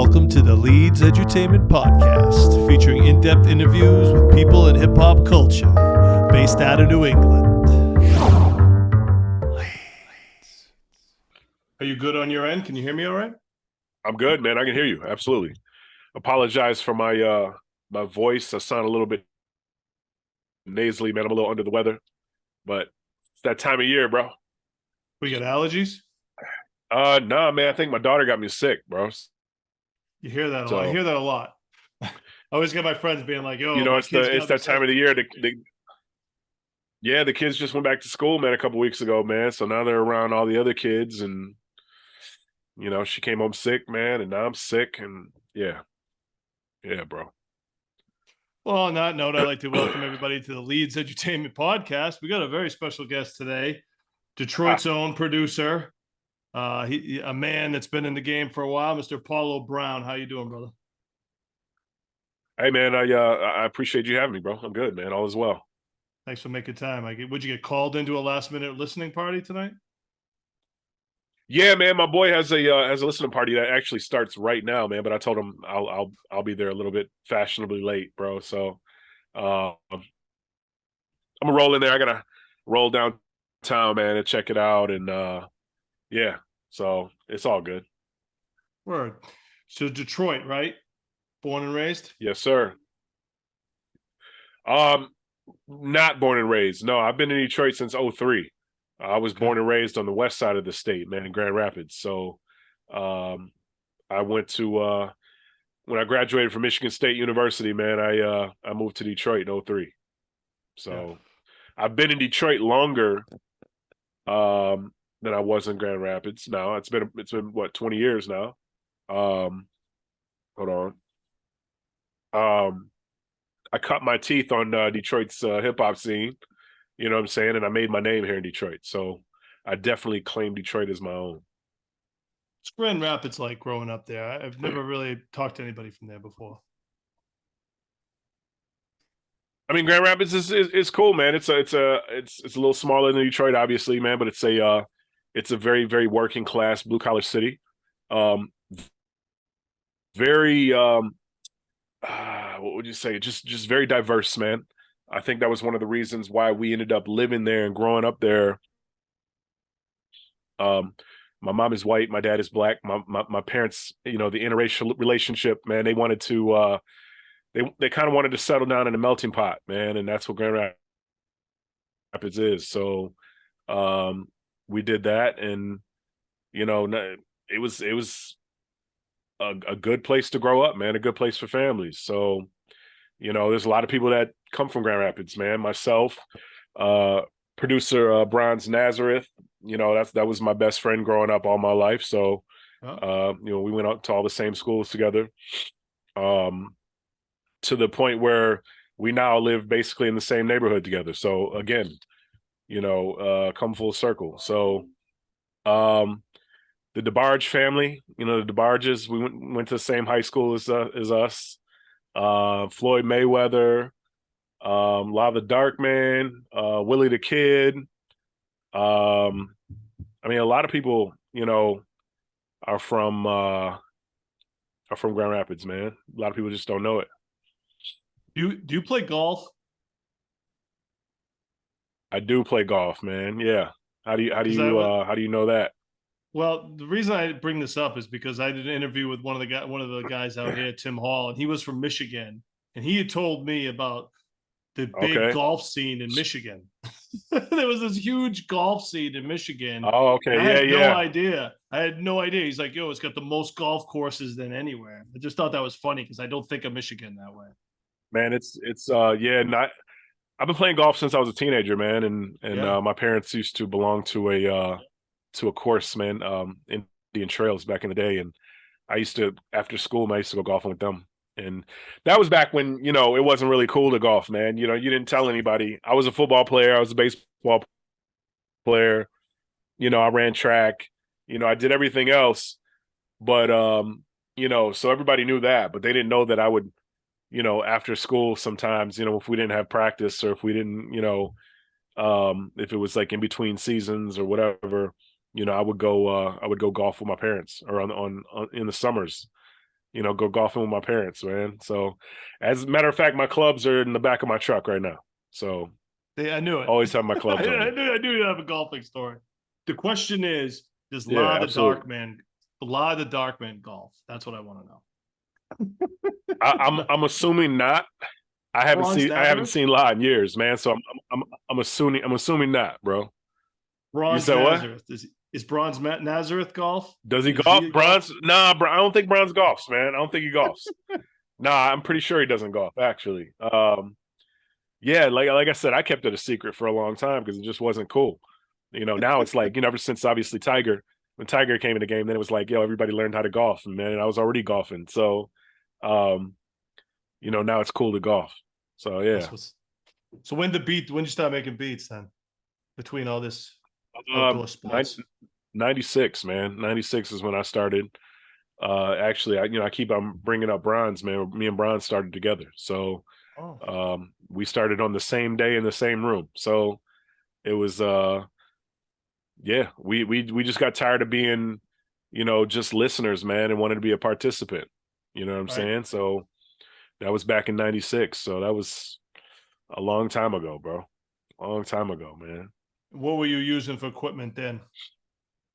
Welcome to the Leedz Edutainment Podcast, featuring in-depth interviews with people in hip-hop culture, based out of New England. Leeds. Are you good on your end? Can you hear me all right? I'm good, man. I can hear you. Absolutely. Apologize for my my voice. I sound a little bit nasally, man. I'm a little under the weather, but it's that time of year, bro. We got allergies? Nah, man. I think my daughter got me sick, bro. You hear that a lot. I So, hear that a lot. I always get my friends being like, yo, you know, my it's kids the it's got me that time sick. of the year. The kids just went back to school, man, a couple weeks ago, man. So now they're around all the other kids, and she came home sick, man, and now I'm sick, and yeah, bro. Well, on that note, I'd like to welcome everybody to the Leedz Edutainment Podcast. We got a very special guest today, Detroit's own producer, a man that's been in the game for a while, Mr. Paulo Brown. How you doing, brother? Hey, man, I appreciate you having me, bro. I'm good, man. All is well. Thanks for making time. Would you get called into a last-minute listening party tonight? Yeah, man, my boy has a listening party that actually starts right now, man. But I told him I'll be there a little bit fashionably late, bro. So I'm gonna roll in there. I gotta roll downtown, man, and check it out. And yeah, so it's all good. Word. So Detroit, right? Born and raised? Yes, sir. Um, not born and raised. No, I've been in Detroit since '03. I was born and raised on the west side of the state, man, in Grand Rapids. So I went to when I graduated from Michigan State University, man, I moved to Detroit in '03. So I've been in Detroit longer than I was in Grand Rapids. Now it's been what, 20 years now. Hold on. I cut my teeth on Detroit's hip hop scene. You know what I'm saying? And I made my name here in Detroit. So I definitely claim Detroit as my own. What's Grand Rapids like growing up there? I've never really talked to anybody from there before. I mean, Grand Rapids is cool, man. It's a little smaller than Detroit, obviously, man, but it's a very, very working class blue collar city. Um, very what would you say? Just very diverse, man. I think that was one of the reasons why we ended up living there and growing up there. My mom is white, my dad is black. My parents, the interracial relationship, man, they wanted to they kind of wanted to settle down in a melting pot, man, and that's what Grand Rapids is. So we did that, and it was a good place to grow up, man, a good place for families. So there's a lot of people that come from Grand Rapids, man. Myself, producer Bronze Nazareth, that was my best friend growing up all my life. So we went out to all the same schools together. To the point where we now live basically in the same neighborhood together. So again, come full circle. So the DeBarge family, the DeBarges, we went to the same high school as us. Floyd Mayweather, Lava Dark Man, Willie the Kid. I mean, a lot of people, are from Grand Rapids, man. A lot of people just don't know it. Do you play golf? I do play golf, man. Yeah. How do you know that? Well, the reason I bring this up is because I did an interview with one of the guys out here, Tim Hall, and he was from Michigan, and he had told me about the big golf scene in Michigan. There was this huge golf scene in Michigan. Oh, okay. I had no idea. I had no idea. He's like, yo, it's got the most golf courses than anywhere. I just thought that was funny because I don't think of Michigan that way. Man, I've been playing golf since I was a teenager, man, and my parents used to belong to a course, man, Indian Trails back in the day, and I used to, after school, I used to go golfing with them. And that was back when, it wasn't really cool to golf, man. You didn't tell anybody. I was a football player, I was a baseball player, I ran track, I did everything else. But so everybody knew that, but they didn't know that I would, after school sometimes, if we didn't have practice, or if we didn't, if it was like in between seasons or whatever, I would go golf with my parents, or on in the summers. go golfing with my parents, man. So, as a matter of fact, my clubs are in the back of my truck right now. So, I knew it. always have my clubs on me. I knew you have a golfing story. The question is, does Yeah, La the absolutely. Dark Man golf? That's what I want to know. I'm assuming not. Bronze I haven't Nazareth? seen La in years, man. So I'm assuming not, bro. You Bronze said what? Nazareth. Is Bronze Nazareth golf? Does he Is golf? he a golf? Bronze? Nah, bro. I don't think Bronze golfs, man. I don't think he golfs. Nah, I'm pretty sure he doesn't golf, actually. Yeah, like I said, I kept it a secret for a long time because it just wasn't cool. Now it's like, ever since obviously when Tiger came in the game, then it was like, yo, everybody learned how to golf, and man, I was already golfing. So, um, now it's cool to golf. So yeah. So when you start making beats then? Between all this Um, outdoor sports. 96, man. 96 is when I started. Actually, I keep on bringing up Bronze, man. Me and Bronze started together. So, Oh, we started on the same day in the same room. So it was, yeah, we just got tired of being, just listeners, man, and wanted to be a participant. You know what I'm right. saying? So that was back in 96. So that was a long time ago, bro. A long time ago, man. What were you using for equipment then?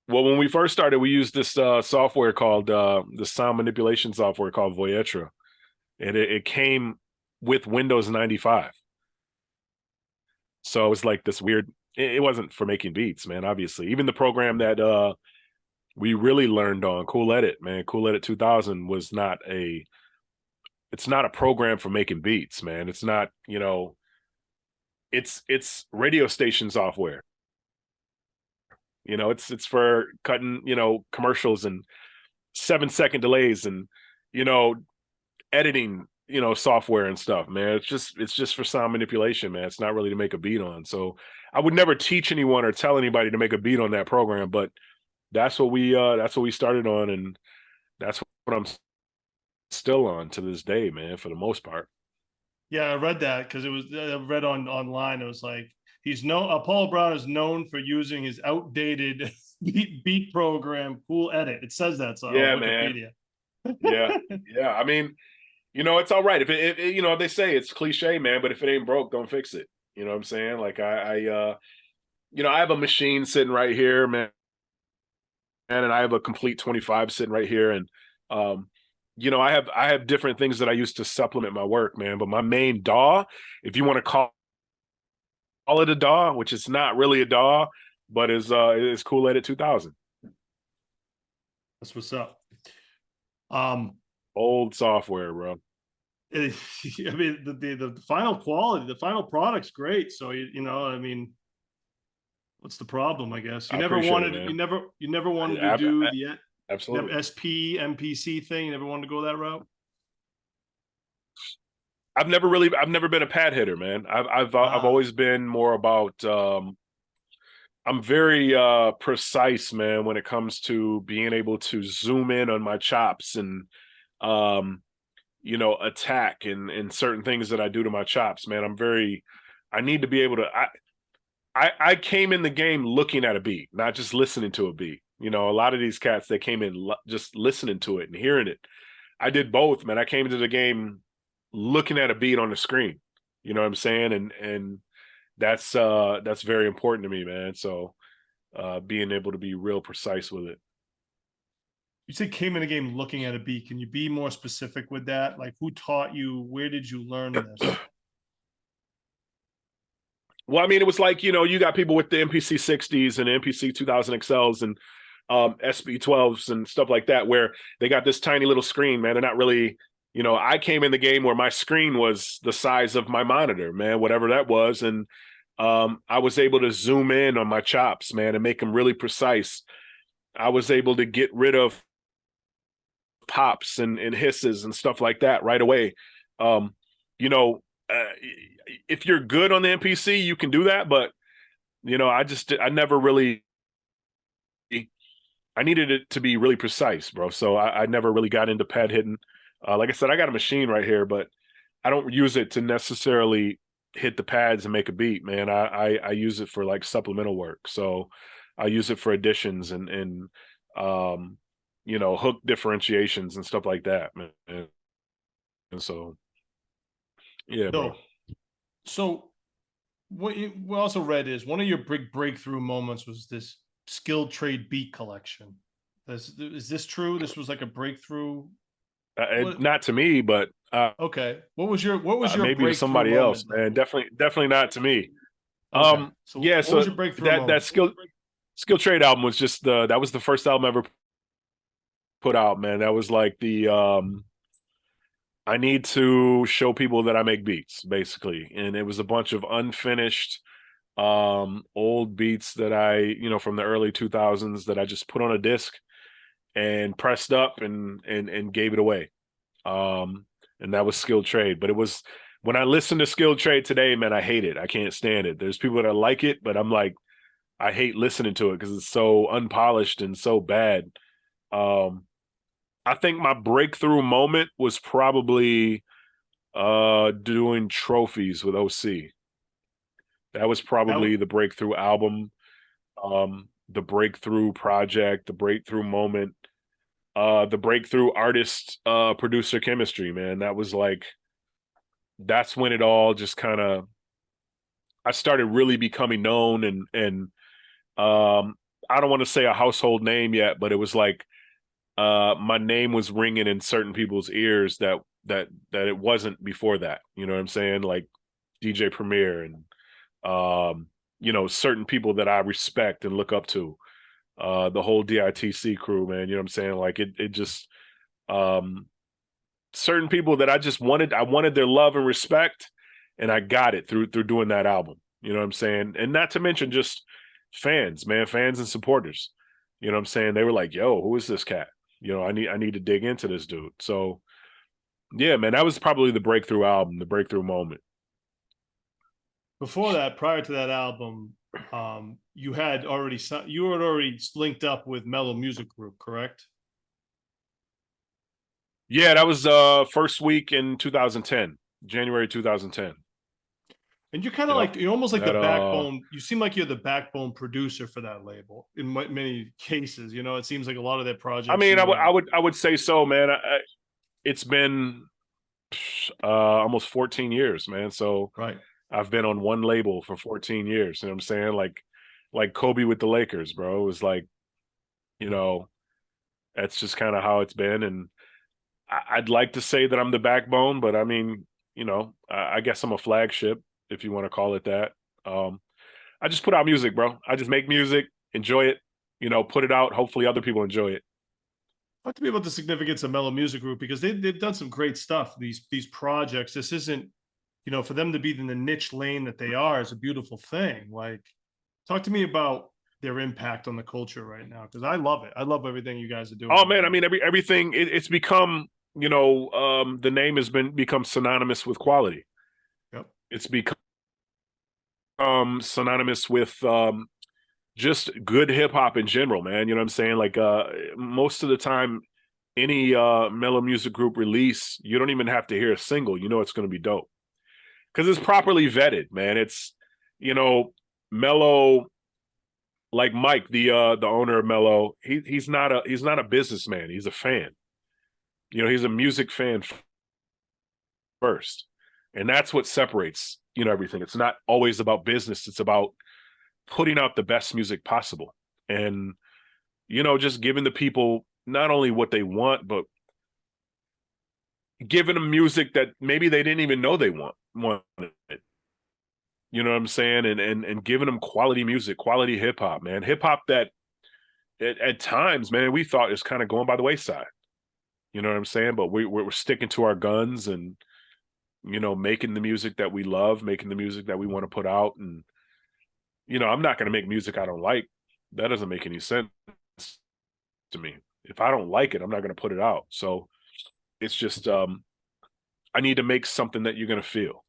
Well, when we first started, we used this software called the sound manipulation software called Voyetra, and it came with Windows 95. So it was like this weird. It wasn't for making beats, man. Obviously, even the program that we really learned on, Cool Edit, man. Cool Edit 2000 was not a. It's not a program for making beats, man. It's not. It's radio station software. It's for cutting, commercials and 7-second delays and, you know, editing, software and stuff, man. It's just for sound manipulation, man. It's not really to make a beat on. So I would never teach anyone or tell anybody to make a beat on that program, but that's what we started on, and that's what I'm still on to this day, man, for the most part. Yeah, I read that because it was I read online. It was like Paul Brown is known for using his outdated beat program, Cool Edit. It says that so on Yeah, man. Wikipedia. Yeah. Yeah. I mean, it's all right. If they say it's cliche, man, but if it ain't broke, don't fix it. You know what I'm saying? Like I have a machine sitting right here, man, and I have a complete 25 sitting right here. And I have different things that I use to supplement my work, man. But my main DAW, if you want to call it a DAW, which is not really a DAW, but is Cool Edit 2000. That's what's up. Old software, bro. I mean, the final quality, the final product's great. So I mean, what's the problem? I guess I appreciate it, man. you never wanted to do the Absolutely. SP MPC thing. You never wanted to go that route. I've never been a pad hitter, man. I've always been more about I'm very precise, man, when it comes to being able to zoom in on my chops and attack and certain things that I do to my chops, man. I need to be able to I came in the game looking at a beat, not just listening to a beat. A lot of these cats, they came in just listening to it and hearing it. I did both, man. I came into the game looking at a beat on the screen. You know what I'm saying? And that's very important to me, man. So being able to be real precise with it. You said came in the game looking at a beat. Can you be more specific with that? Like who taught you? Where did you learn this? Well, I mean, it was like, you got people with the MPC 60s and MPC 2000 XLs and SB 12s and stuff like that, where they got this tiny little screen, man. They're not really, I came in the game where my screen was the size of my monitor, man, whatever that was. And I was able to zoom in on my chops, man, and make them really precise. I was able to get rid of pops and hisses and stuff like that right away. Um, you know, if you're good on the MPC, you can do that. But, I never really, I needed it to be really precise, bro. So I never really got into pad hitting. Like I said, I got a machine right here, but I don't use it to necessarily hit the pads and make a beat, man. I use it for like supplemental work. So I use it for additions and hook differentiations and stuff like that, man. And so, yeah, bro. So, so we also read is one of your big breakthrough moments was this skilled trade beat collection. Is this true? This was like a breakthrough. What? Not to me, but Okay. What was your maybe to breakthrough somebody else, moment then? man. Definitely not to me. Okay. So Yeah. what was So your breakthrough that moment? skill trade album was just that was the first album I ever put out, man. That was like the I need to show people that I make beats, basically, and it was a bunch of unfinished old beats that I from the early 2000s that I just put on a disc and pressed up and gave it away. And that was skilled trade. But it was when I listen to skilled trade today, man, I hate it. I can't stand it. There's people that like it, but I'm like, I hate listening to it because it's so unpolished and so bad. Um, I think my breakthrough moment was probably doing trophies with OC. That was That probably the breakthrough album, the breakthrough project, the breakthrough moment, the breakthrough artist producer chemistry, man. That was like that's when it all just kind of I started really becoming known and I don't want to say a household name yet, but it was like my name was ringing in certain people's ears that it wasn't before that. You know what I'm saying? Like DJ Premier and certain people that I respect and look up to. The whole DITC crew, man. You know what I'm saying? Like it just um certain people that I wanted their love and respect, and I got it through doing that album. You know what I'm saying? And not to mention just fans, man, fans and supporters. You know what I'm saying? They were like, yo, who is this cat? I need to dig into this dude. So yeah, man, that was probably the breakthrough album, the breakthrough moment. Before that, prior to that album, you had already linked up with Mello Music Group, correct? Yeah, that was first week in 2010, January 2010. And you're kind of Yep. like you're almost like the That backbone. You seem like you're the backbone producer for that label in many cases. It seems like a lot of their I projects mean, you are I would say so, man. It's been almost 14 years, man. So right. I've been on one label for 14 years. You know what I'm saying? Like Kobe with the Lakers, bro. It was like, you know, that's just kind of how it's been. And I'd like to say that I'm the backbone, but I mean, I guess I'm a flagship, if you want to call it that. Um, I just put out music, bro. I just make music, enjoy it, put it out. Hopefully other people enjoy it. Talk to me about the significance of Mellow Music Group because they've done some great stuff. These projects. This isn't, for them to be in the niche lane that they are is a beautiful thing. Like, talk to me about their impact on the culture right now because I love it. I love everything you guys are doing Oh right man, I now. mean everything it's become, the name has become synonymous with quality. Yep. It's become synonymous with just good hip hop in general, man. You know what I'm saying? Like most of the time any Mellow Music Group release, you don't even have to hear a single. You know it's going to be dope. Cuz it's properly vetted, man. It's you know Mellow like Mike, the owner of Mellow, he's not a businessman. He's a fan. He's a music fan first. And that's what separates, everything. It's not always about business. It's about putting out the best music possible. And, just giving the people not only what they want, but giving them music that maybe they didn't even know they wanted it. You know what I'm saying? And giving them quality music, quality hip hop, man. Hip hop that at times, man, we thought is kind of going by the wayside. You know what I'm saying? But we're sticking to our guns and making the music that we love, making the music that we want to put out. And, I'm not going to make music I don't like. That doesn't make any sense to me. If I don't like it, I'm not going to put it out. So it's just, I need to make something that you're going to feel.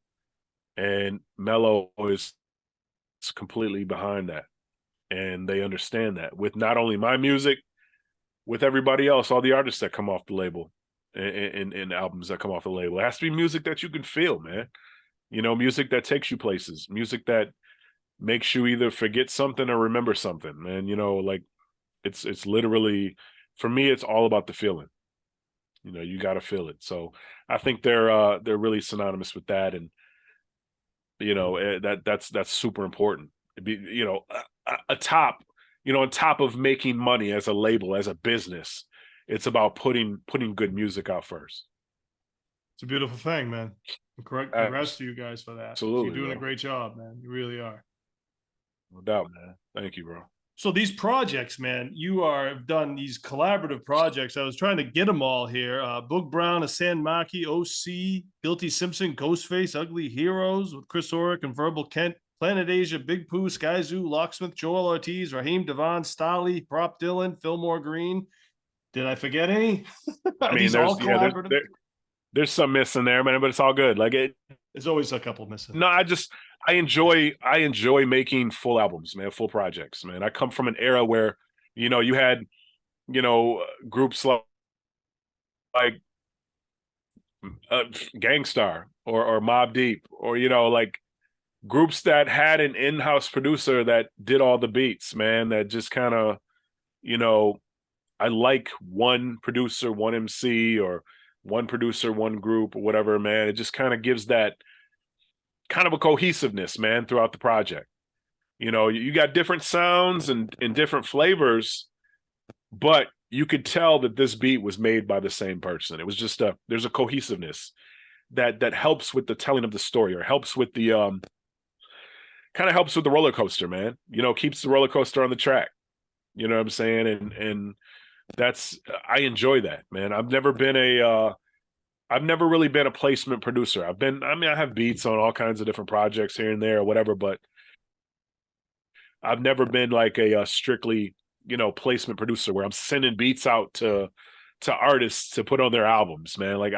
And Mello is completely behind that. And they understand that with not only my music, with everybody else, all the artists that come off the label and albums that come off the label. It has to be music that you can feel, man. Music that takes you places, music that makes you either forget something or remember something, man. Like it's literally for me, it's all about the feeling. You know, you got to feel it. So I think they're really synonymous with that, and you know that's super important. You know, a top, you know, on top of making money as a label, as a business, it's about putting good music out first. It's a beautiful thing, man. Congrats to you guys for that. Absolutely, You're doing a bro. great job, man. You really are. No doubt, man. Thank you, bro. So these projects, man, you have done these collaborative projects. I was trying to get them all here. Boog Brown, A San Maki, OC, Guilty Simpson, Ghostface, Ugly Heroes with Chris Oric and Verbal Kent, Planet Asia, Big Pooh, Sky Zoo, Locksmith, Joel Ortiz, Raheem Devon, Stolly, Prop Dylan, Fillmore Green. Did I forget any? I Are mean, these all collaborative? there's some missing there, man, but it's all good. Like it. There's always a couple missing. No, I enjoy making full albums, man, full projects, man. I come from an era where, you know, you had, you know, groups like Gangstar or Mobb Deep, or you know, like groups that had an in-house producer that did all the beats, man, that just kind of, you know, I like one producer, one MC, or one producer, one group, or whatever, man. It just kind of gives that kind of a cohesiveness, man, throughout the project. You know, you got different sounds and different flavors, but you could tell that this beat was made by the same person. It was just there's a cohesiveness that helps with the telling of the story, or helps with the kind of helps with the roller coaster, man. You know, keeps the roller coaster on the track. You know what I'm saying? And that's, I enjoy that, man. I've never really been a placement producer. I have beats on all kinds of different projects here and there or whatever, but I've never been like a strictly, you know, placement producer where I'm sending beats out to artists to put on their albums, man. Like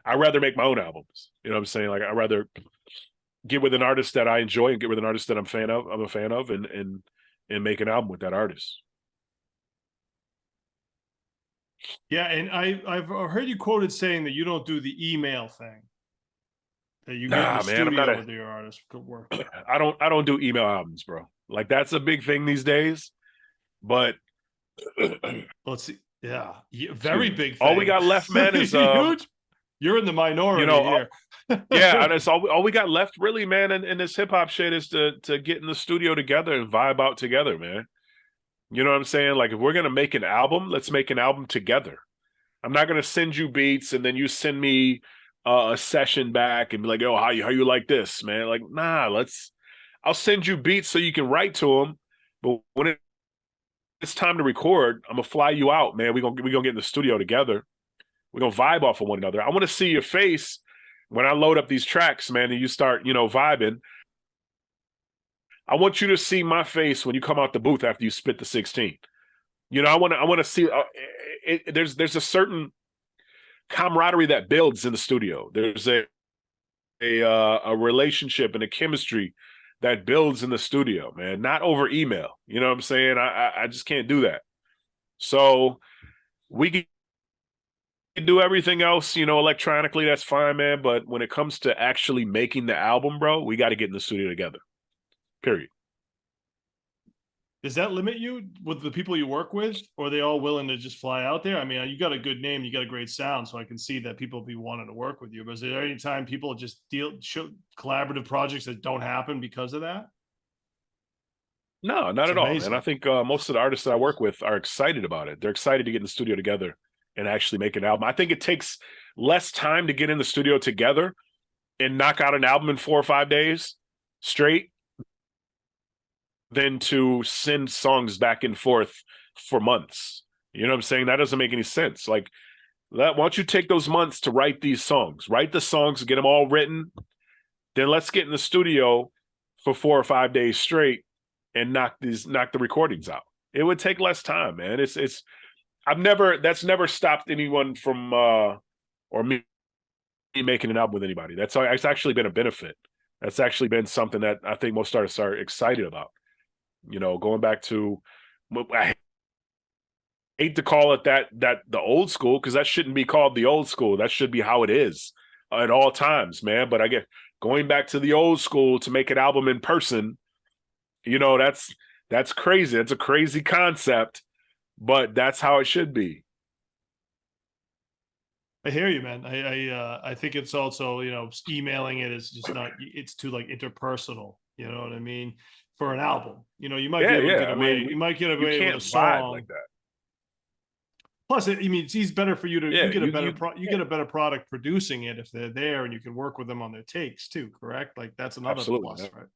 I rather make my own albums. You know what I'm saying? Like I rather get with an artist that I enjoy and get with an artist that I'm a fan of, and make an album with that artist. Yeah, and I've heard you quoted saying that you don't do the email thing. That you get in the studio with your artist. Good work. I don't do email albums, bro. Like that's a big thing these days. But let's see. Yeah, very big thing. All we got left, man, is huge. You're in the minority, you know, here. Yeah, and it's all we got left, really, man. In this hip hop shit is to get in the studio together and vibe out together, man. You know what I'm saying? Like if we're gonna make an album, let's make an album together. I'm not gonna send you beats and then you send me a session back and be like, "Oh, how you like this, man?" Like, nah, I'll send you beats so you can write to them, but when it's time to record, I'm gonna fly you out, man. We're gonna get in the studio together. We're gonna vibe off of one another. I want to see your face when I load up these tracks, man, and you start, you know, vibing. I want you to see my face when you come out the booth after you spit the 16. You know, I want to see. There's a certain camaraderie that builds in the studio. There's a relationship and a chemistry that builds in the studio, man. Not over email. You know what I'm saying? I just can't do that. So we can do everything else, you know, electronically. That's fine, man. But when it comes to actually making the album, bro, we got to get in the studio together. Period. Does that limit you with the people you work with, or are they all willing to just fly out there? I mean, you got a good name, you got a great sound, so I can see that people be wanting to work with you. But is there any time people just show collaborative projects that don't happen because of that? No, not at all. And I think most of the artists that I work with are excited about it. They're excited to get in the studio together and actually make an album. I think it takes less time to get in the studio together and knock out an album in 4 or 5 days straight than to send songs back and forth for months. You know what I'm saying? That doesn't make any sense. Like, why don't you take those months to write these songs, write the songs, get them all written. Then let's get in the studio for 4 or 5 days straight and knock the recordings out. It would take less time, man. That's never stopped anyone from, or me making an album with anybody. It's actually been a benefit. That's actually been something that I think most artists are excited about. You know, going back to, I hate to call it that the old school, because that shouldn't be called the old school. That should be how it is at all times, man. But I get going back to the old school to make an album in person. You know, that's That's crazy. That's a crazy concept, but that's how it should be. I hear you, man. I think it's also, emailing it is just not, it's too like interpersonal. You know what I mean? For an album, you might be Yeah, able to yeah. get I away. mean, You might get you away with a can't vibe song. like that. Plus, I mean, it's better for you to Yeah, you get a better you yeah, get a better product producing it if they're there and you can work with them on their takes too. Correct? Like that's another absolutely, plus, man. right?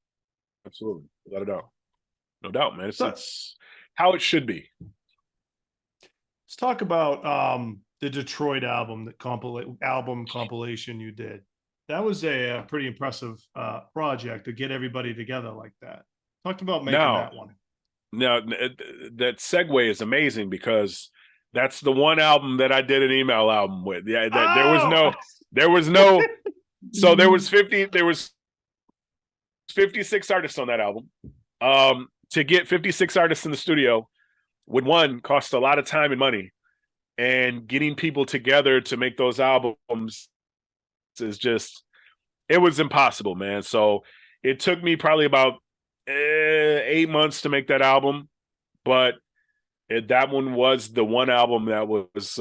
Absolutely, without a doubt, no doubt, man. So It's how it should be. let's talk about the Detroit album, album compilation you did. That was a pretty impressive project to get everybody together like that. Talked about making Now, that one. that segue is amazing because that's the one album that I did an email album with. Yeah, there was Oh, no, there was no. So there was 56 artists on that album. To get 56 artists in the studio would one cost a lot of time and money, and getting people together to make those albums is just, it was impossible, man. So it took me probably about 8 months to make that album, but that one was the one album that was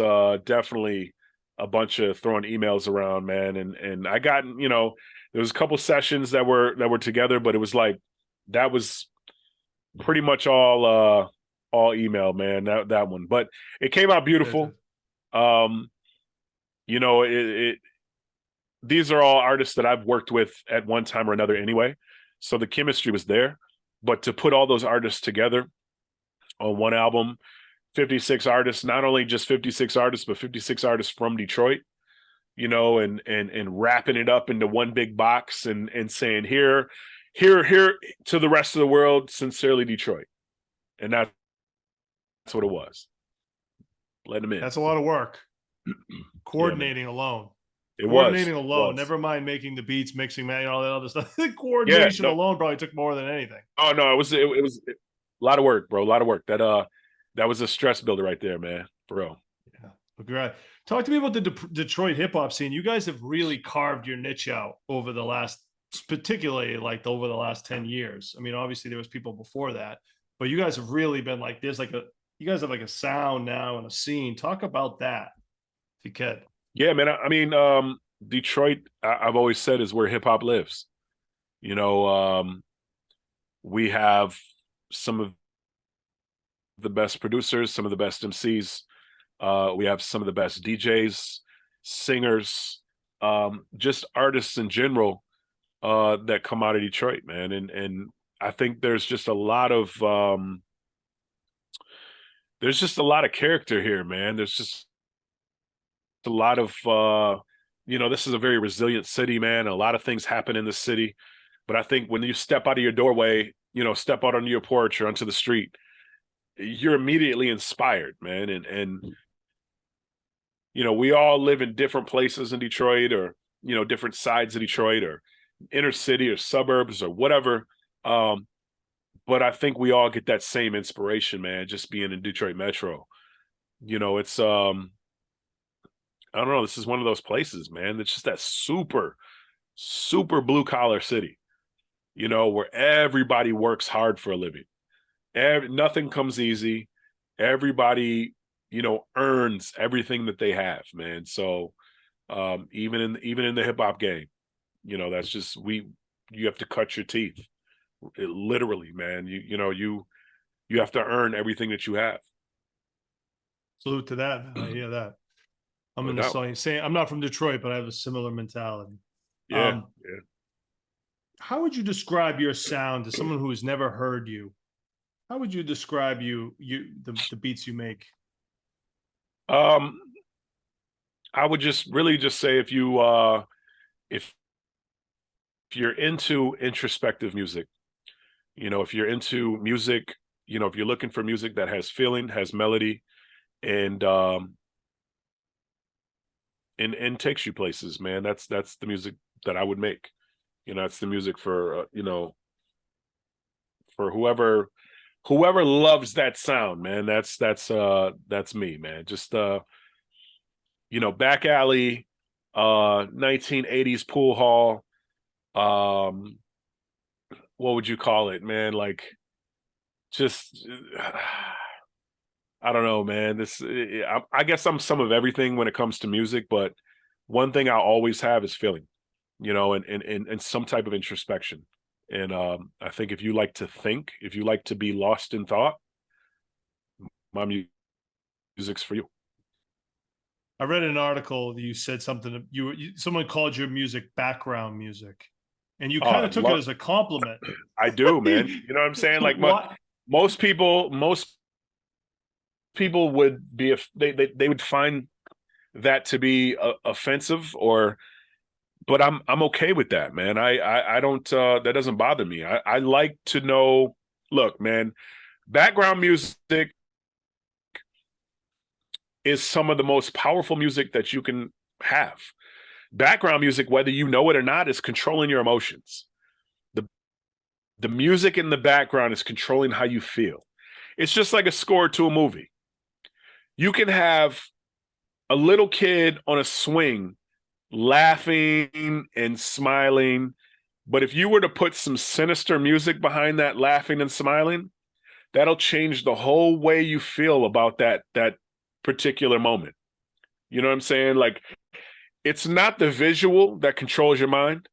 definitely a bunch of throwing emails around, man. And I got, there was a couple sessions that were together, but it was like that was pretty much all email, man. That one, but it came out beautiful. Um, it these are all artists that I've worked with at one time or another anyway, so the chemistry was there. But to put all those artists together on one album, 56 artists, not only just 56 artists, but 56 artists from Detroit, and wrapping it up into one big box and saying here to the rest of the world, sincerely Detroit. And that's what it was. Let them in. That's a lot of work. Yeah, man. Coordinating alone. It was. Coordinating It alone. was. Never mind making the beats, mixing, man, all that other stuff. Yeah. Coordination No. alone probably took more than anything. Oh no, it was a lot of work, bro. A lot of work. That was a stress builder right there, man. For real. Yeah. Great. Talk to me about the Detroit hip hop scene. You guys have really carved your niche out over the last, particularly like over the last 10 years. I mean, obviously there was people before that, but you guys have really been like, you guys have like a sound now and a scene. Talk about that if you could. Yeah, man. I mean, Detroit, I've always said, is where hip hop lives. You know, we have some of the best producers, some of the best MCs. We have some of the best DJs, singers, just artists in general that come out of Detroit, man. And I think there's just a lot of character here, man. There's just a lot of this is a very resilient city, man. A lot of things happen in the city. But I think when you step out of your doorway, step out onto your porch or onto the street, you're immediately inspired, man. And we all live in different places in Detroit, or different sides of Detroit, or inner city or suburbs or whatever. But I think we all get that same inspiration, man, just being in Detroit Metro. It's I don't know, this is one of those places, man. It's just that super, super blue collar city, where everybody works hard for a living. Nothing comes easy. Everybody, earns everything that they have, man. So even in the hip hop game, that's just you have to cut your teeth. Literally, man. You have to earn everything that you have. Salute to that. I hear that. I'm No in the doubt. same. I'm not from Detroit, but I have a similar mentality. Yeah, Um, yeah. how would you describe your sound to someone who has never heard you? How would you describe the beats you make? Um, I would just really just say if you're into introspective music, if you're into music, if you're looking for music that has feeling, has melody, and and takes you places, man, that's the music that I would make. That's the music for for whoever loves that sound, man. That's me, man. Just back alley, 1980s pool hall. What would you call it, man? Like just I don't know, man. I guess I'm some of everything when it comes to music, but one thing I always have is feeling, and some type of introspection. And I think if you like to think, if you like to be lost in thought, my music's for you. I read an article that you said something. Someone called your music background music, and you Oh, kind I of took it love. as a compliment. I do, man. You know what I'm saying? Like What? most people would be if they would find that to be offensive, or but I'm okay with that, man. I don't that doesn't bother me. I like to know. Look, man, background music is some of the most powerful music that you can have. Background music, whether you know it or not, is controlling your emotions. The the music in the background is controlling how you feel. It's just like a score to a movie. You can have a little kid on a swing laughing and smiling, but if you were to put some sinister music behind that laughing and smiling, that'll change the whole way you feel about that particular moment. You know what I'm saying? Like, it's not the visual that controls your mind.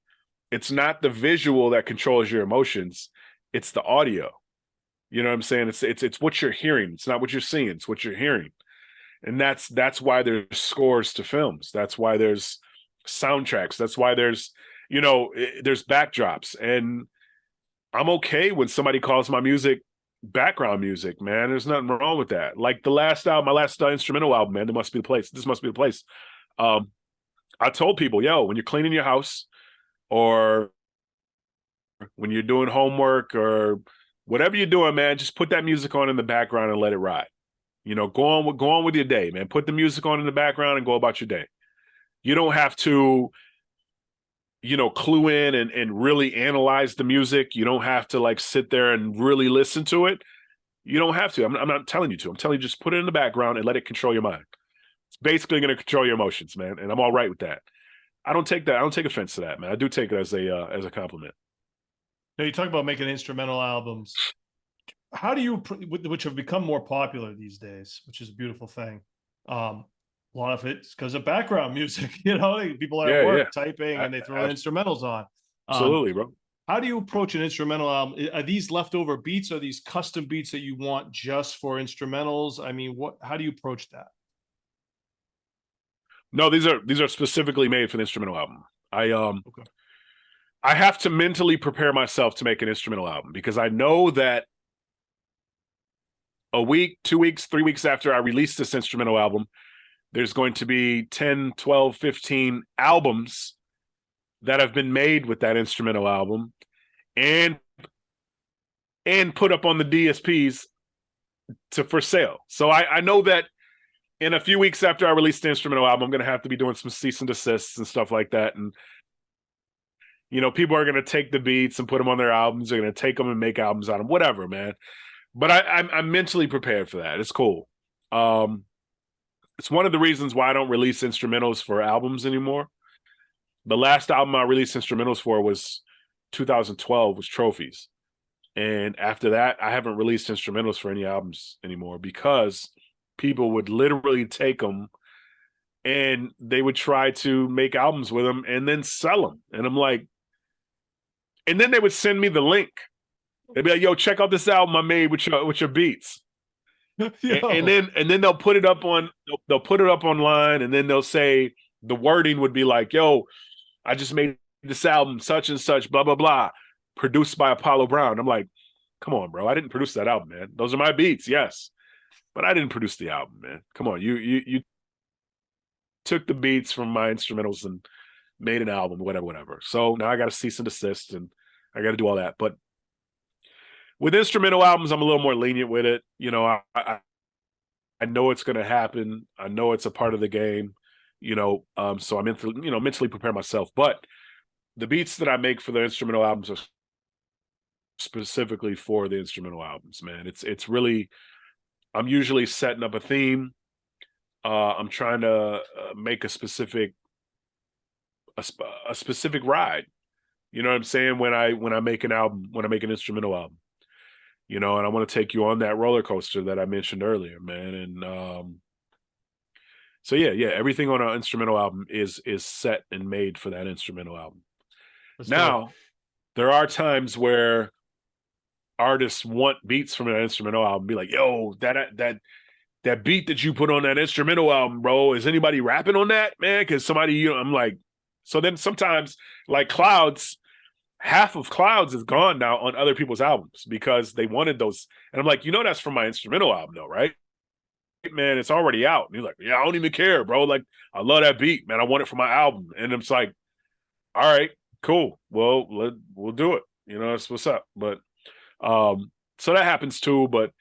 It's not the visual that controls your emotions. It's the audio. You know what I'm saying? It's what you're hearing. It's not what you're seeing. It's what you're hearing. And that's why there's scores to films. That's why there's soundtracks. That's why there's backdrops. And I'm okay when somebody calls my music background music, man. There's nothing wrong with that. Like the last album, my last instrumental album, man, There Must Be the Place. This Must Be the Place. I told people, yo, when you're cleaning your house or when you're doing homework or whatever you're doing, man, just put that music on in the background and let it ride. Go on with your day, man. Put the music on in the background and go about your day. You don't have to, clue in and really analyze the music. You don't have to like sit there and really listen to it. You don't have to. I'm not telling you to. I'm telling you just put it in the background and let it control your mind. It's basically going to control your emotions, man. And I'm all right with that. I don't take offense to that, man. I do take it as a compliment. Now you talk about making instrumental albums. How do you, which have become more popular these days, which is a beautiful thing. A lot of it's because of background music, people are at Yeah, yeah. work typing and they throw instrumentals on. Absolutely, bro. How do you approach an instrumental album? Are these leftover beats? Are these custom beats that you want just for instrumentals? I mean, how do you approach that? No, these are specifically made for the instrumental album. Okay. I have to mentally prepare myself to make an instrumental album because I know that a week, 2 weeks, 3 weeks after I release this instrumental album, there's going to be 10, 12, 15 albums that have been made with that instrumental album and put up on the DSPs for sale. So I know that in a few weeks after I release the instrumental album, I'm going to have to be doing some cease and desists and stuff like that. And, people are going to take the beats and put them on their albums. They're going to take them and make albums out of them, whatever, man. But I'm mentally prepared for that. It's cool. It's one of the reasons why I don't release instrumentals for albums anymore. The last album I released instrumentals for was 2012, was Trophies. And after that, I haven't released instrumentals for any albums anymore because people would literally take them and they would try to make albums with them and then sell them. And I'm like, and then they would send me the link. They'd be like, yo, check out this album I made with your beats. And then they'll put it up online, and then they'll say the wording would be like, yo, I just made this album, such and such, blah, blah, blah, produced by Apollo Brown. I'm like, come on, bro. I didn't produce that album, man. Those are my beats, yes. But I didn't produce the album, man. Come on. You took the beats from my instrumentals and made an album, whatever. So now I got to cease and desist, and I got to do all that. But with instrumental albums, I'm a little more lenient with it. I know it's going to happen. I know it's a part of the game. So I'm mentally prepare myself. But the beats that I make for the instrumental albums are specifically for the instrumental albums, man. It's really, I'm usually setting up a theme. I'm trying to make a specific ride. You know what I'm saying? When I make an album, when I make an instrumental album. you know, and I want to take you on that roller coaster that I mentioned earlier, man. And so yeah, everything on our instrumental album is set and made for that instrumental album. That's dope. Now, there are times where artists want beats from an instrumental album, be like, yo, that beat that you put on that instrumental album, bro, is anybody rapping on that, man? Because somebody, you know, I'm like, so then sometimes like Clouds, half of Clouds is gone now on other people's albums because they wanted those. And I'm like, you know, that's from my instrumental album though, right? Man, it's already out. And he's like, yeah, I don't even care, bro. Like, I love that beat, man. I want it for my album. And it's like, all right, cool. Well, we'll do it. You know, that's what's up. But so that happens too, but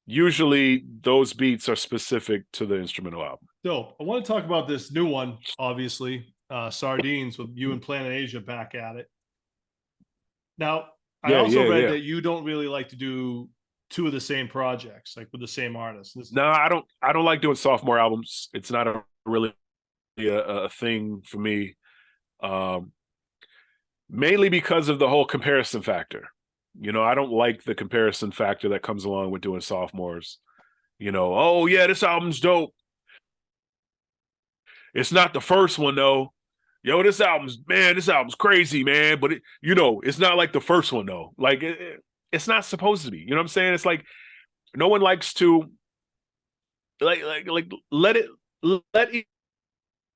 usually those beats are specific to the instrumental album. Dope. I want to talk about this new one, obviously, Sardines, with you and Planet Asia back at it. Now, I also read that you don't really like to do two of the same projects, like with the same artist. No, I don't like doing sophomore albums. It's not really a thing for me. Mainly because of the whole comparison factor. You know, I don't like the comparison factor that comes along with doing sophomores. You know, oh yeah, this album's dope. It's not the first one though. Yo, this album's crazy, man. But you know, it's not like the first one though. Like it's not supposed to be. You know what I'm saying? It's like no one likes to like let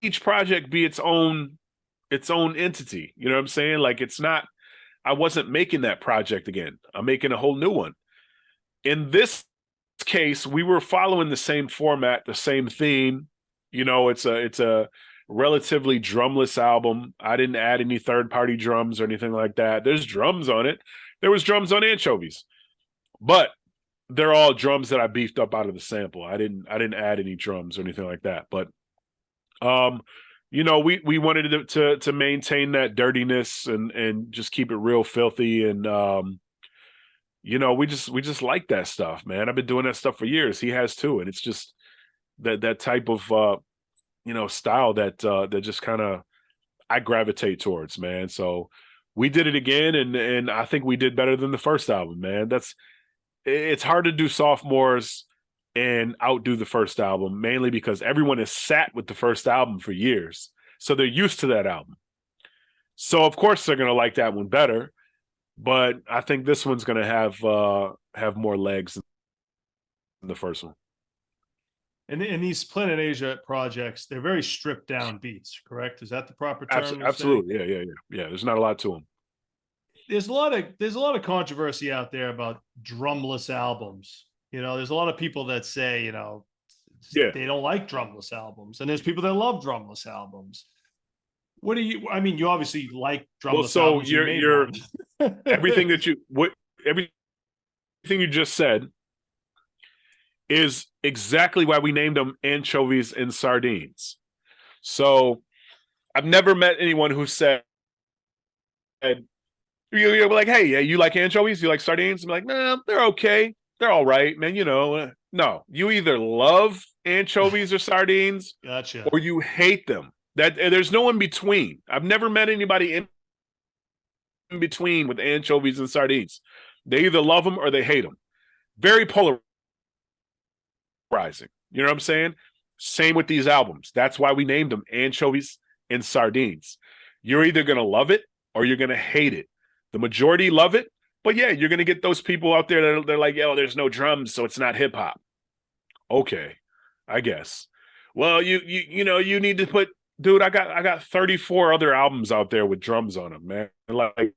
each project be its own entity. You know what I'm saying? Like it's not. I wasn't making that project again. I'm making a whole new one. In this case, we were following the same format, the same theme. You know, it's a relatively drumless album. I didn't add any third-party drums or anything like that. There's drums on it. There was drums on Anchovies, but they're all drums that I beefed up out of the sample. I didn't add any drums or anything like that. But you know, we wanted to maintain that dirtiness and just keep it real filthy. And you know, we just like that stuff, man. I've been doing that stuff for years. He has too. And it's just that type of you know, style that just kind of I gravitate towards, man. So we did it again, and I think we did better than the first album, man. It's hard to do sophomores and outdo the first album, mainly because everyone has sat with the first album for years. So they're used to that album. So of course they're gonna like that one better. But I think this one's gonna have more legs than the first one. And in these Planet Asia projects, they're very stripped down beats, correct? Is that the proper term? Absolutely. Yeah. There's not a lot to them. There's a lot of controversy out there about drumless albums. You know, there's a lot of people that say, you know, they don't like drumless albums, and there's people that love drumless albums. What do you? I mean, you obviously like drumless albums. You're everything you just said is exactly why we named them Anchovies and Sardines. So I've never met anyone who said, you're like, hey, yeah, you like anchovies? You like sardines? I'm like, nah, they're okay. They're all right, man. You know, no, you either love anchovies or sardines, gotcha, or you hate them. There's no in between. I've never met anybody in between with anchovies and sardines. They either love them or they hate them. Very polarizing. You know what I'm saying? Same with these albums. That's why we named them Anchovies and Sardines. You're either going to love it or you're going to hate it. The majority love it, but yeah, you're going to get those people out there that they're like, yo, there's no drums, so it's not hip hop. Okay, I guess. Well, you know, you need to put, dude, I got 34 other albums out there with drums on them, man. Like,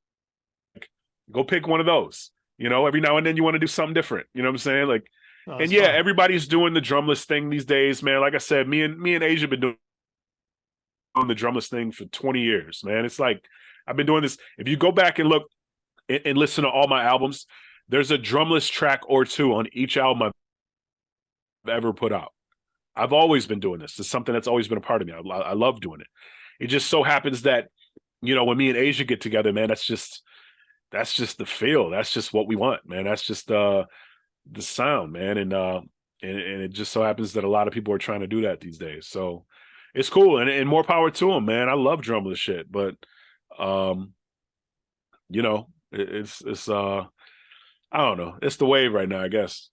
go pick one of those. You know, every now and then you want to do something different. You know what I'm saying? Like, and yeah, fun. Everybody's doing the drumless thing these days, man. Like I said, me and Asia been doing the drumless thing for 20 years, man. It's like I've been doing this. If you go back and look and listen to all my albums, there's a drumless track or two on each album I've ever put out. I've always been doing this. It's something that's always been a part of me. I love doing it. It just so happens that, you know, when me and Asia get together, man, that's just the feel. That's just what we want, man. That's just the sound, man. And it just so happens that a lot of people are trying to do that these days. So it's cool, and more power to them, man. I love drumless shit, but you know, it's I don't know. It's the wave right now, I guess.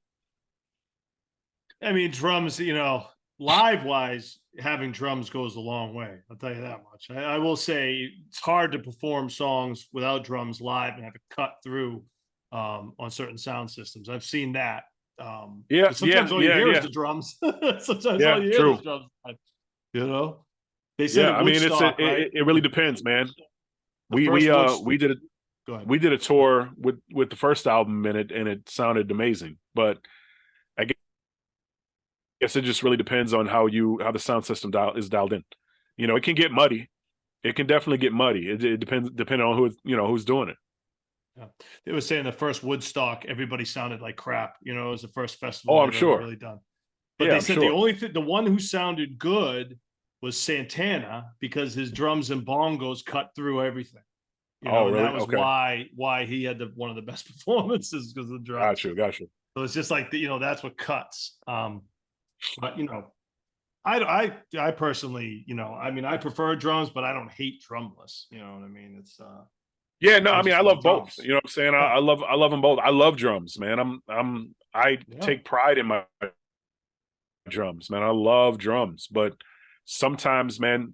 I mean, drums, live wise, having drums goes a long way. I'll tell you that much. I will say it's hard to perform songs without drums live and have it cut through on certain sound systems. I've seen that. Yeah, Because sometimes yeah, all you yeah, hear is yeah, the drums. Sometimes all yeah. you hear is True. drums. You know, they said Yeah, at I mean, Woodstock, right? it really depends, man. The first Woodstock. We did Go ahead. we did a tour with the first album in it, and it sounded amazing. But I guess it just really depends on how the sound system is dialed in. You know, it can get muddy. It can definitely get muddy. It depends depending on who's doing it. Yeah. They were saying the first Woodstock, everybody sounded like crap. It was the first festival Oh, I'm they've ever sure. really done. But Yeah, they I'm said the sure. only thing, the one who sounded good was Santana because his drums and bongos cut through everything. Oh, And really? that was Okay. why he had one of the best performances because of the drums. Got you. So it's just like that's what cuts. But I personally, I mean, I prefer drums, but I don't hate drumless. You know what I mean? It's Yeah, no, I I mean, just I love love both. drums. You know what I'm saying? Yeah, I love them both. I love drums, man. I yeah. take pride in my drums, man. I love drums, but sometimes, man,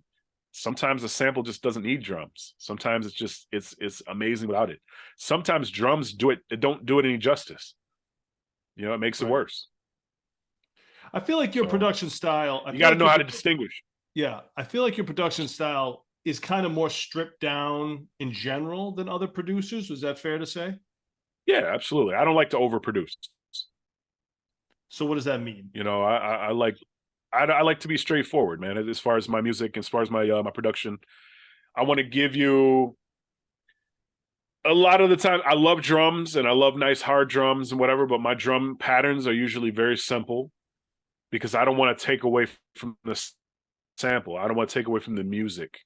sometimes a sample just doesn't need drums. Sometimes it's amazing without it. Sometimes drums it don't do it any justice. It makes it Right. worse. I feel like your So production style. I you feel got to like know how to distinguish. yeah. I feel like your production style is kind of more stripped down in general than other producers. Was that fair to say? Yeah, absolutely. I don't like to overproduce. So what does that mean? I like I like to be straightforward, man. As far as my music, as far as my production, I want to give you a lot of the time. I love drums and I love nice hard drums and whatever, but my drum patterns are usually very simple because I don't want to take away from the sample. I don't want to take away from the music.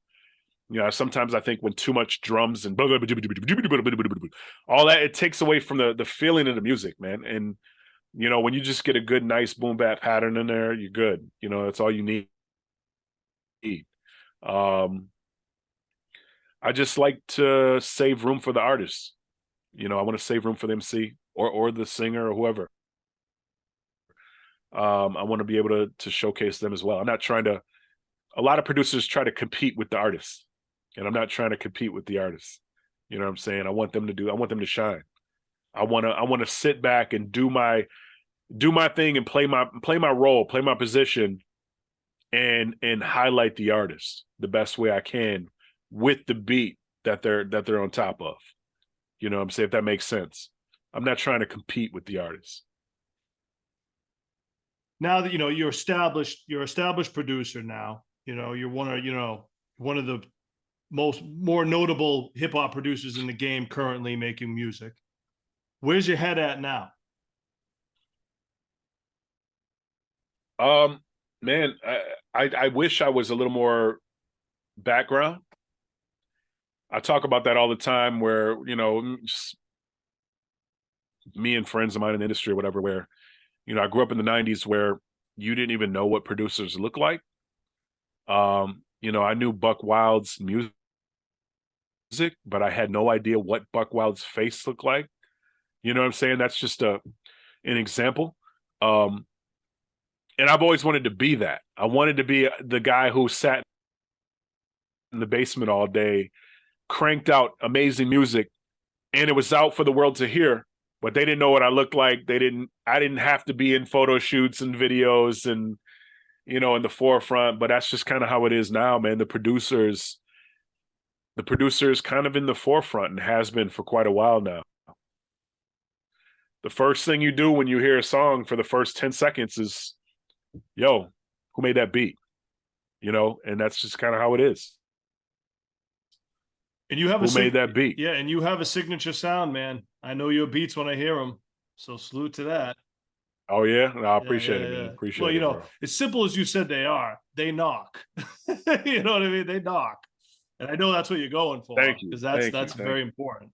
Sometimes I think when too much drums and all that, it takes away from the feeling of the music, man. And when you just get a good, nice boom bap pattern in there, you're good. That's all you need. Um, I just like to save room for the artist. I want to save room for the MC or the singer or whoever. I want to be able to showcase them as well. I'm not trying to. A lot of producers try to compete with the artists, and I'm not trying to compete with the artists. You know what I'm saying? I want them to shine. I want to sit back and do my thing and play my role, play my position, and highlight the artist the best way I can with the beat that they're on top of. You know what I'm saying? If that makes sense. I'm not trying to compete with the artist. Now that you're established producer now. You're one of the more notable hip hop producers in the game currently making music. Where's your head at now? Um, Man, I wish I was a little more background. I talk about that all the time where, just me and friends of mine in the industry or whatever, where, I grew up in the 90s where you didn't even know what producers look like. I knew Buck Wild's music, but I had no idea what Buck Wild's face looked like. You know what I'm saying? That's just an example. Um, and I've always wanted to be that. I wanted to be the guy who sat in the basement all day, cranked out amazing music, and it was out for the world to hear, but they didn't know what I looked like. I didn't have to be in photo shoots and videos and, in the forefront, but that's just kind of how it is now, man. The producer is kind of in the forefront and has been for quite a while now. The first thing you do when you hear a song for the first 10 seconds is, yo, who made that beat? And that's just kind of how it is. And you have who made that beat? Yeah, and you have a signature sound, man. I know your beats when I hear them. So salute to that. Oh yeah, no, I appreciate Yeah, it, yeah, man. yeah. Appreciate Well, it, bro. as simple as you said they are, they knock. You know what I mean? They knock. And I know that's what you're going for Thank you, because thank you, that's thank very you. important.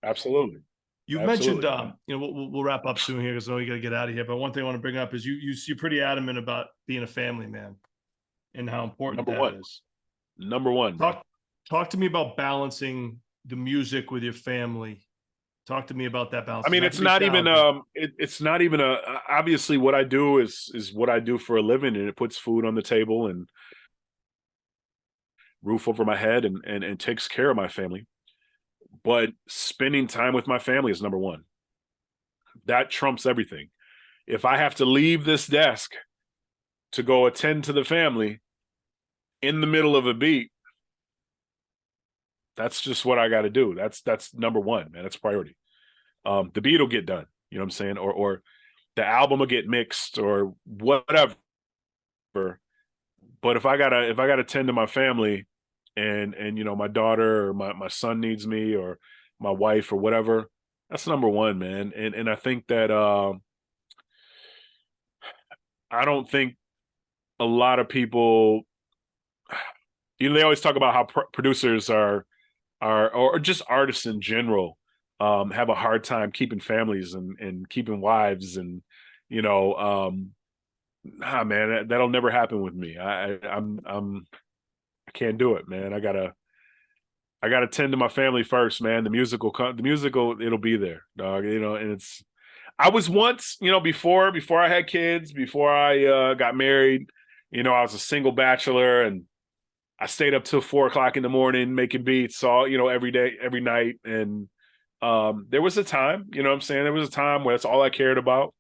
Absolutely, You've mentioned, absolutely, man. we'll wrap up soon here because I know you got to get out of here. But one thing I want to bring up is you're pretty adamant about being a family man and how important Number that one, is. number one, bro. Talk to me about balancing the music with your family Talk to me about that balance. I mean, That it's can be not even challenging. it's not even a obviously what I do is what I do for a living, and it puts food on the table and roof over my head and takes care of my family. But spending time with my family is number one. That trumps everything. If I have to leave this desk to go attend to the family in the middle of a beat, that's just what I got to do. That's number one, man. That's priority. The beat will get done. You know what I'm saying? Or the album will get mixed or whatever. But if I gotta tend to my family and you know my daughter or my son needs me or my wife or whatever, that's number one, man. And I think that I don't think a lot of people, you know, they always talk about how producers are or just artists in general have a hard time keeping families and keeping wives and you know nah man that'll never happen with me. I can't do it, man. I gotta tend to my family first, man. The musical it'll be there, dog. You know, and it's I was once, you know, before I had kids, before I got married, you know, I was a single bachelor and I stayed up till 4 o'clock in the morning making beats all, you know, every day, every night. And there was a time, you know what I'm saying? There was a time where that's all I cared about.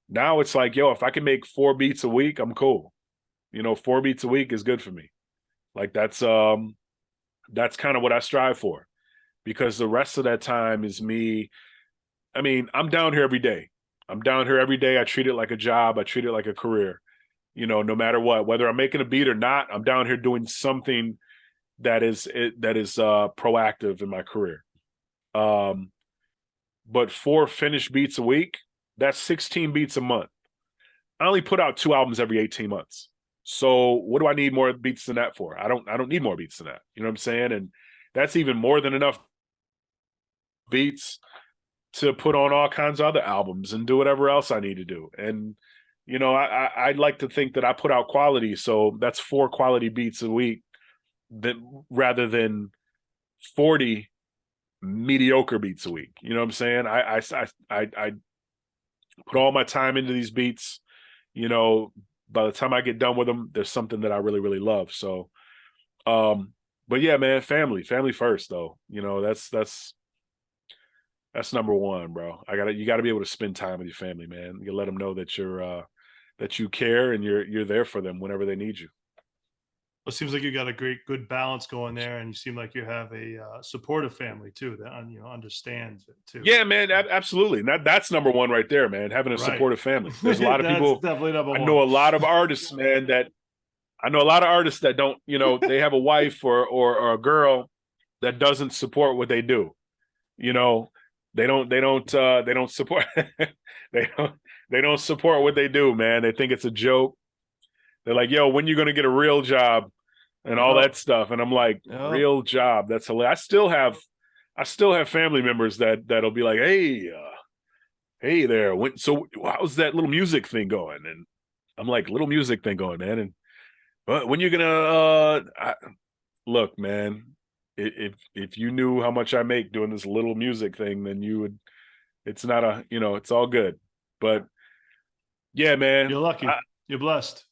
Now it's like, yo, if I can make 4 beats a week, I'm cool. You know, 4 beats a week is good for me. Like that's kind of what I strive for because the rest of that time is me. I mean, I'm down here every day. I'm down here every day. I treat it like a job. I treat it like a career. You know, no matter what, whether I'm making a beat or not, I'm down here doing something that is proactive in my career. Um, but 4 finished beats a week, that's 16 beats a month. I only put out 2 albums every 18 months. So what do I need more beats than that for? I don't need more beats than that. You know what I'm saying? And that's even more than enough beats to put on all kinds of other albums and do whatever else I need to do. And you know, I'd like to think that I put out quality, so that's 4 quality beats a week, that rather than 40 mediocre beats a week. You know what I'm saying? I put all my time into these beats. You know, by the time I get done with them, there's something that I really really love. So, um, but yeah, man, family first though. You know, that's number one, bro. You gotta be able to spend time with your family, man. You let them know that that you care and you're there for them whenever they need you. It seems like you got a good balance going there, and you seem like you have a supportive family too that understands it too. Yeah, man, absolutely. That's number one right there, man. Having a Right. supportive family. There's a lot of That's people. definitely number I one. know a lot of artists, man. That I know a lot of artists that don't. You know, they have a wife or a girl that doesn't support what they do. You know, they don't support they don't they don't support what they do, man. They think it's a joke. They're like, yo, when you gonna get a real job and all Yep. that stuff? And I'm like, Yep. real job. That's hilarious. I still have family members that'll be like, hey there. So how's that little music thing going? And I'm like, little music thing going, man. And when you gonna look, man, if you knew how much I make doing this little music thing, then you would. It's not it's all good. But yeah, man, You're lucky. You're blessed.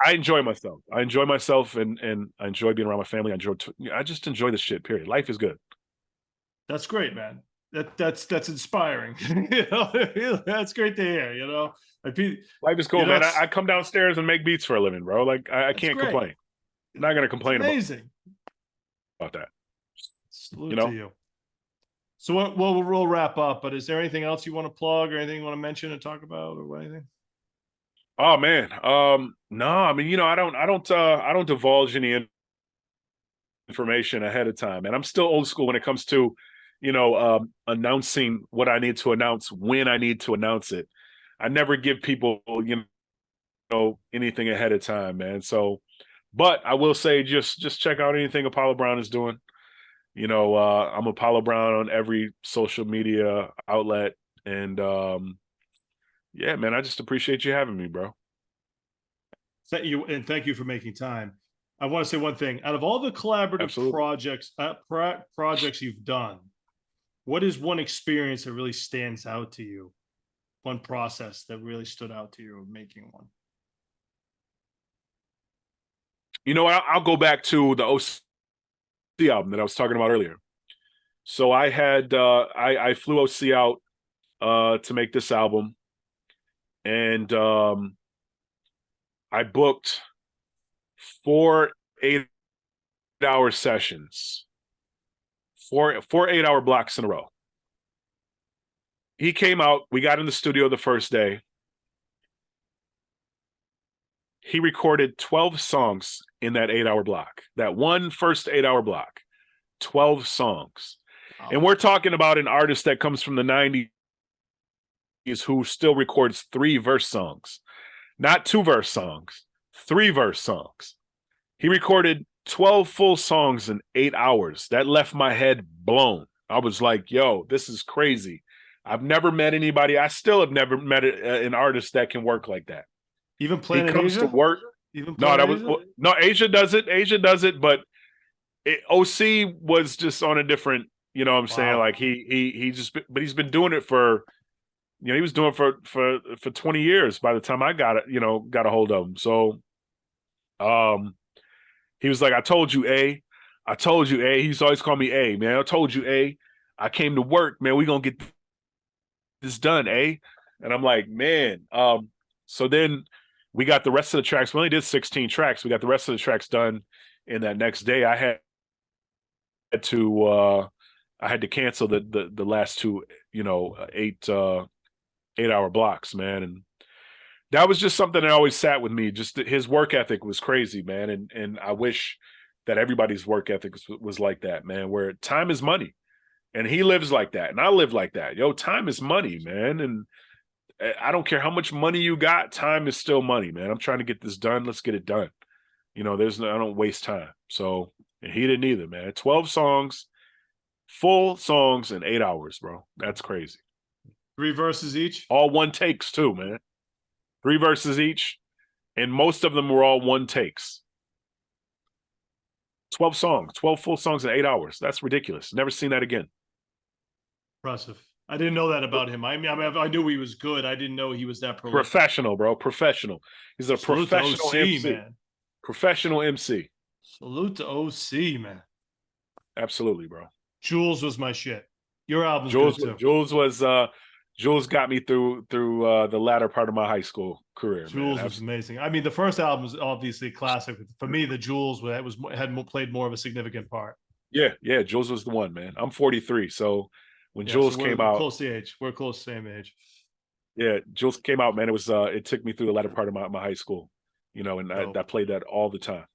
I enjoy myself. I enjoy myself, and I enjoy being around my family. I just enjoy the shit. Period. Life is good. That's great, man. That's inspiring. You know, that's great to hear. You know, like, Life is cool, you're man. not. I come downstairs and make beats for a living, bro. Like I That's can't great. complain. I'm not gonna It's complain amazing. about that. You Salute to know. you. So we'll wrap up. But is there anything else you want to plug or anything you want to mention and talk about or anything? Oh man. No, I mean, I don't divulge any information ahead of time. And I'm still old school when it comes to, announcing what I need to announce when I need to announce it. I never give people, anything ahead of time, man. So, but I will say just check out anything Apollo Brown is doing. I'm Apollo Brown on every social media outlet. And yeah, man, I just appreciate you having me, bro. Thank you for making time. I want to say one thing. Out of all the collaborative Absolutely. projects you've done, what is one experience that really stands out to you? One process that really stood out to you of making one? You know, I'll go back to the OC album that I was talking about earlier. So I had I flew OC out to make this album, and I booked 4 8-hour sessions, four 8-hour blocks in a row. He came out, we got in the studio the first day. He recorded 12 songs in that 8-hour block. That one first 8-hour block, 12 songs. Wow. And we're talking about an artist that comes from the 90s who still records 3-verse songs, not 2-verse songs, 3-verse songs. He recorded 12 full songs in 8 hours. That left my head blown. I was like, yo, this is crazy. I've never met anybody. I still have never met an artist that can work like that. Even Planet he comes Asia? to work. Even No, that was Asia? no, Asia does it. Asia does it, but OC was just on a different, you know what I'm saying? Like he just, but he's been doing it for, you know, he was doing it for 20 years by the time I got it, you know, got a hold of him. So he was like, I told you, A. I told you, A. He's always called me A, man. I told you, A. I came to work, man. We gonna get this done, A. And I'm like, man. So then we got the rest of the tracks. We only did 16 tracks. We got the rest of the tracks done. And that next day I had to cancel the last 2, you know, 8-hour blocks, man. And that was just something that always sat with me. Just his work ethic was crazy, man. And I wish that everybody's work ethic was like that, man, where time is money. And he lives like that. And I live like that. Yo, time is money, man. And I don't care how much money you got. Time is still money, man. I'm trying to get this done. Let's get it done. You know, I don't waste time. So, and he didn't either, man. 12 songs, full songs in 8 hours, bro. That's crazy. 3 verses each? All one takes too, man. 3 verses each. And most of them were all one takes. 12 songs, 12 full songs in 8 hours. That's ridiculous. Never seen that again. Impressive. I didn't know that about him. I mean, I knew he was good. I didn't know he was that prolific. Professional, bro. Professional. He's a Salute professional OC, MC. Man. Professional MC. Salute to OC, man. Absolutely, bro. Jules was my shit. Your album's good too. Jules got me through the latter part of my high school career. Jules was amazing. I mean, the first album is obviously a classic. For me, the Jules had played more of a significant part. Yeah. Jules was the one, man. I'm 43, so when Jules came out, close to age. We're close, same age. Yeah, Jules came out, man. It was it took me through the latter part of my high school, you know, and I played that all the time.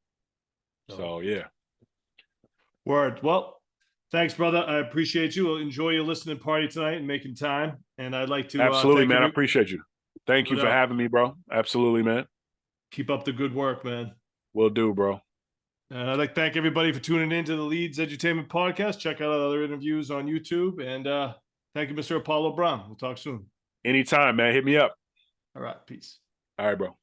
So yeah. Word. Well, thanks, brother. I appreciate you. Enjoy your listening party tonight and making time. And I'd like to absolutely, man. I appreciate you. Thank you for having me, bro. Absolutely, man. Keep up the good work, man. Will do, bro. And I'd like to thank everybody for tuning in to the Leedz Edutainment Podcast. Check out other interviews on YouTube. And thank you, Mr. Apollo Brown. We'll talk soon. Anytime, man. Hit me up. All right. Peace. All right, bro.